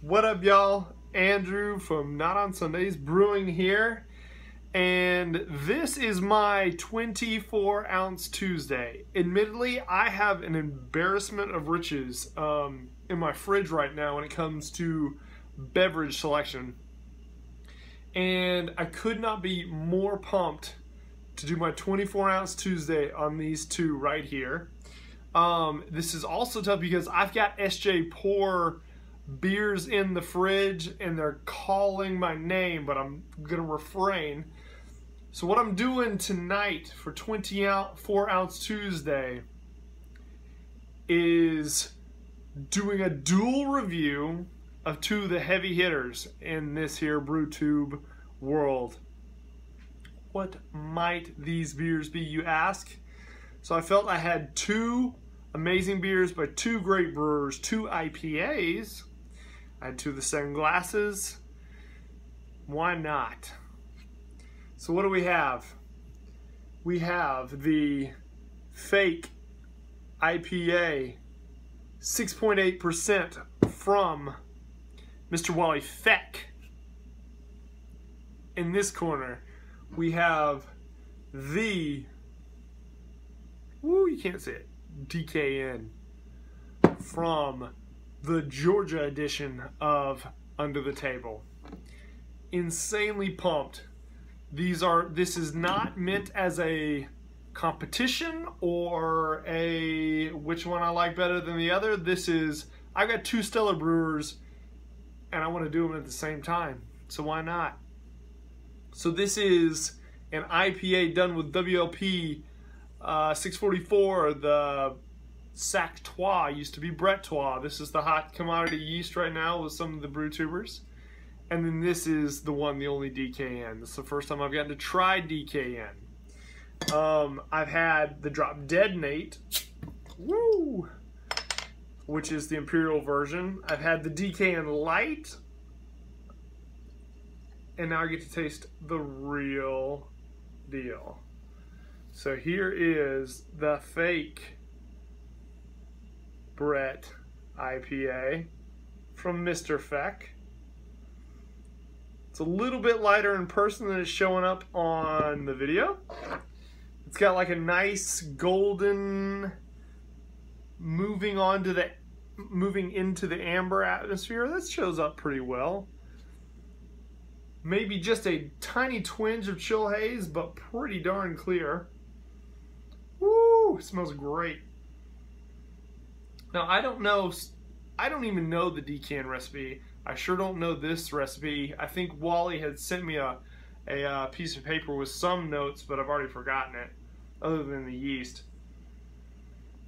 What up, y'all? Andrew from Not on Sundays Brewing here, and this is my 24-ounce Tuesday. Admittedly, I have an embarrassment of riches in my fridge right now when it comes to beverage selection, and I could not be more pumped to do my 24-ounce Tuesday on these two right here. This is also tough because I've got SJ Pour beers in the fridge and they're calling my name, but I'm gonna refrain. So what I'm doing tonight for 24-ounce Tuesday is doing a dual review of two of the heavy hitters in this here brew tube world. What might these beers be, you ask? So I felt I had two amazing beers by two great brewers, two IPAs. I had two of the Seven Glasses. Why not? So what do we have? We have the Fake IPA, 6.8% from Mr. Wally Feck. In this corner, we have the, you can't see it, DKN from the Georgia edition of Under the Table. Insanely pumped. This is not meant as a competition or a which one I like better than the other. This is, I've got two stellar brewers and I want to do them at the same time, so why not? So this is an IPA done with WLP 644, the Sac Trois, used to be Brett Trois. This is the hot commodity yeast right now with some of the brew tubers. And then this is the one, the only DKN. This is the first time I've gotten to try DKN. I've had the Drop Detonate, which is the Imperial version. I've had the DKN Light. And now I get to taste the real deal. So here is the Fake Brett IPA from Mr. Feck. It's a little bit lighter in person than it's showing up on the video. It's got like a nice golden moving into the amber atmosphere. That shows up pretty well. Maybe just a tiny twinge of chill haze, but pretty darn clear. Woo! It smells great. Now, I don't even know the DKN recipe. I sure don't know this recipe. I think Wally had sent me a piece of paper with some notes, but I've already forgotten it, other than the yeast.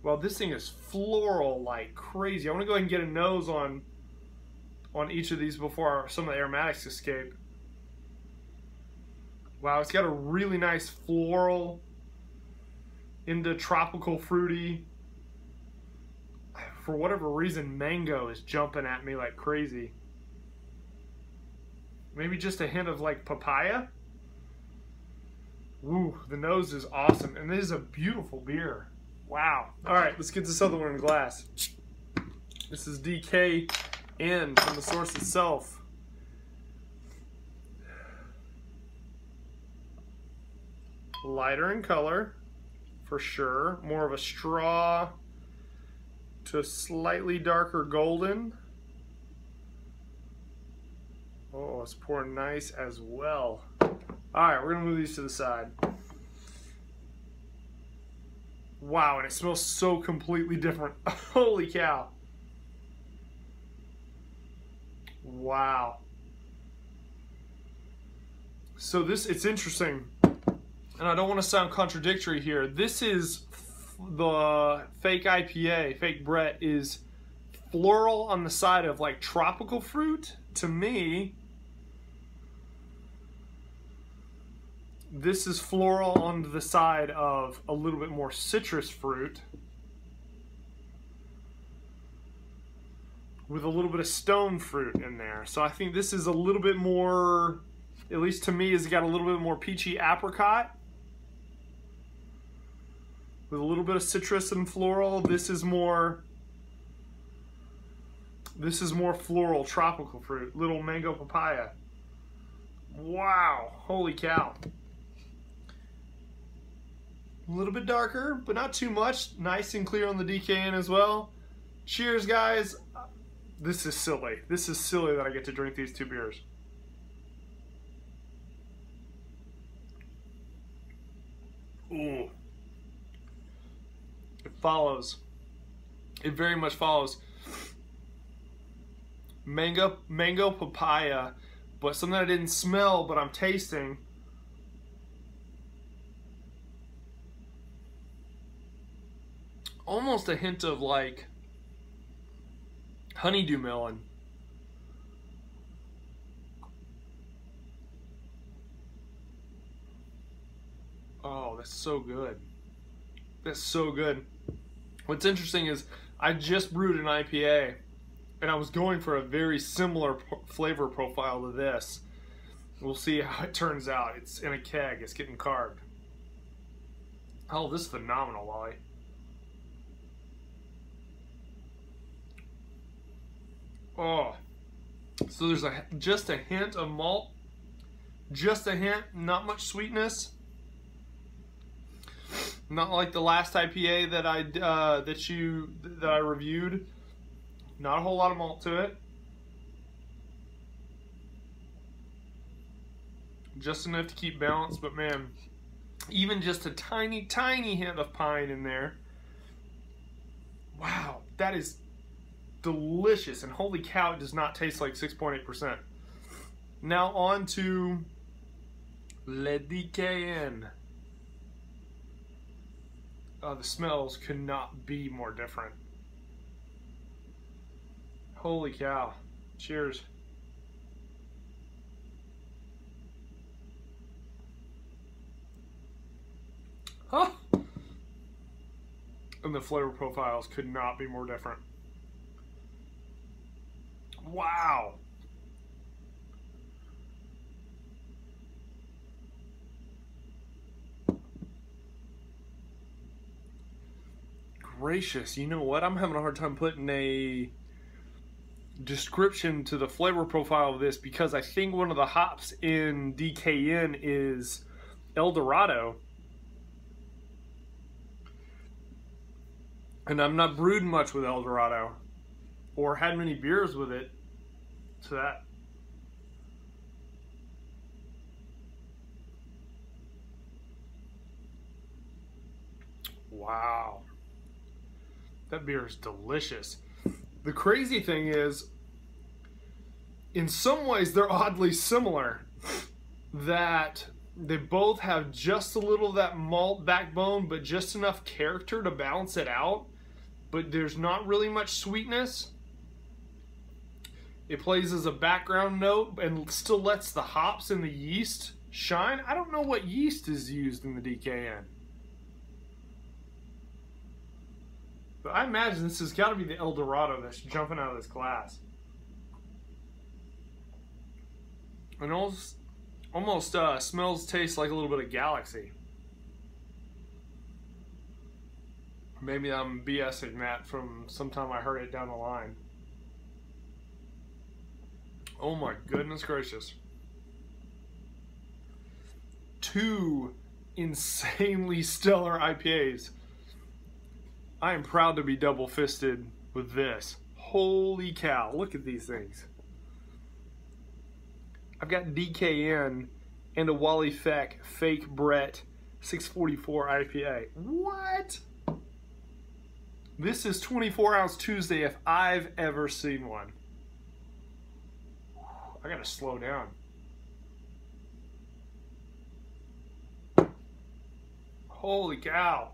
Well, this thing is floral like crazy. I want to go ahead and get a nose on each of these before some of the aromatics escape. Wow, it's got a really nice floral into tropical fruity. For whatever reason, mango is jumping at me like crazy. Maybe just a hint of like papaya. Woo, the nose is awesome. And this is a beautiful beer. Wow. All right, let's get this other one in glass. This is DKN from the source itself. Lighter in color, for sure. More of a straw to a slightly darker golden. Oh, it's pouring nice as well. Alright, we're going to move these to the side. Wow, and it smells so completely different. Holy cow. Wow. So it's interesting, and I don't want to sound contradictory here. This is the Fake IPA, Fake Brett, is floral on the side of like tropical fruit. To me, this is floral on the side of a little bit more citrus fruit with a little bit of stone fruit in there. So I think this is a little bit more, at least to me, has got a little bit more peachy apricot with a little bit of citrus and floral. This is more This is more floral, tropical fruit. Little mango papaya. Wow, holy cow. A little bit darker, but not too much. Nice and clear on the DKN as well. Cheers, guys. This is silly. This is silly that I get to drink these two beers. Ooh. It follows. It very much follows. Mango papaya, but something I didn't smell, but I'm tasting. Almost a hint of like honeydew melon. Oh, that's so good. That's so good. What's interesting is I just brewed an IPA and I was going for a very similar flavor profile to this. We'll see how it turns out. It's in a keg. It's getting carved. Oh, this is phenomenal, Wally. Oh, so there's just a hint of malt, just a hint, not much sweetness. Not like the last IPA that I reviewed. Not a whole lot of malt to it. Just enough to keep balance, but man, even just a tiny, tiny hint of pine in there. Wow, that is delicious, and holy cow, it does not taste like 6.8%. Now on to Le DKN. Oh, the smells could not be more different. Holy cow. Cheers. Huh. And the flavor profiles could not be more different. Wow. Gracious, you know what? I'm having a hard time putting a description to the flavor profile of this because I think one of the hops in DKN is El Dorado. And I'm not brewed much with El Dorado or had many beers with it. So that. Wow. That beer is delicious. The crazy thing is, in some ways they're oddly similar. That they both have just a little of that malt backbone, but just enough character to balance it out. But there's not really much sweetness. It plays as a background note and still lets the hops and the yeast shine. I don't know what yeast is used in the DKN. But I imagine this has got to be the El Dorado that's jumping out of this glass. And almost smells, tastes like a little bit of Galaxy. Maybe I'm BSing that from sometime I heard it down the line. Oh my goodness gracious. Two insanely stellar IPAs. I am proud to be double-fisted with this. Holy cow, look at these things. I've got DKN and a Wally Feck Fake Brett 644 IPA. What? This is 24-ounce Tuesday if I've ever seen one. I gotta slow down. Holy cow.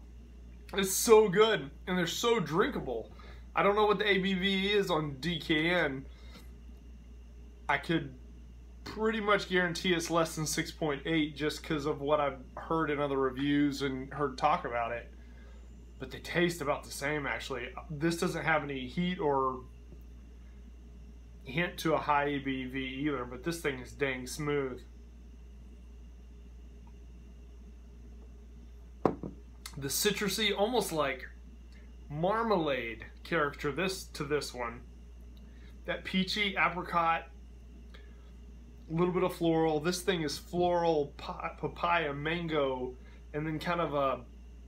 It's so good, and they're so drinkable. I don't know what the ABV is on DKN. I could pretty much guarantee it's less than 6.8 just because of what I've heard in other reviews and heard talk about it. But they taste about the same, actually. This doesn't have any heat or hint to a high ABV either, but this thing is dang smooth. The citrusy, almost like marmalade character to this one. that peachy apricot, a little bit of floral. This thing is floral, papaya, mango, and then kind of a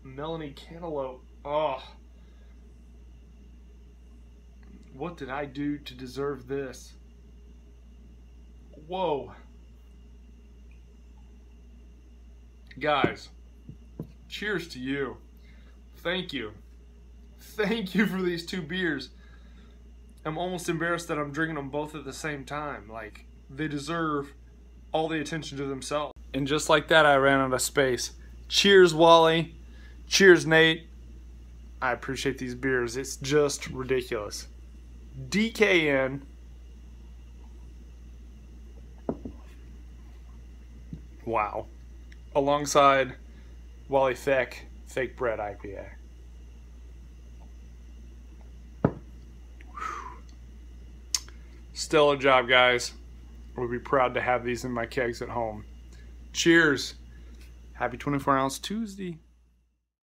melony cantaloupe. Oh, what did I do to deserve this? Whoa. Guys, cheers to you. Thank you. Thank you for these two beers. I'm almost embarrassed that I'm drinking them both at the same time. Like, they deserve all the attention to themselves. And just like that, I ran out of space. Cheers, Wally. Cheers, Nate. I appreciate these beers. It's just ridiculous. DKN. Wow. Alongside Wally Feck, Fake Bread IPA. Stellar job, guys. We'll be proud to have these in my kegs at home. Cheers. Happy 24-ounce Tuesday.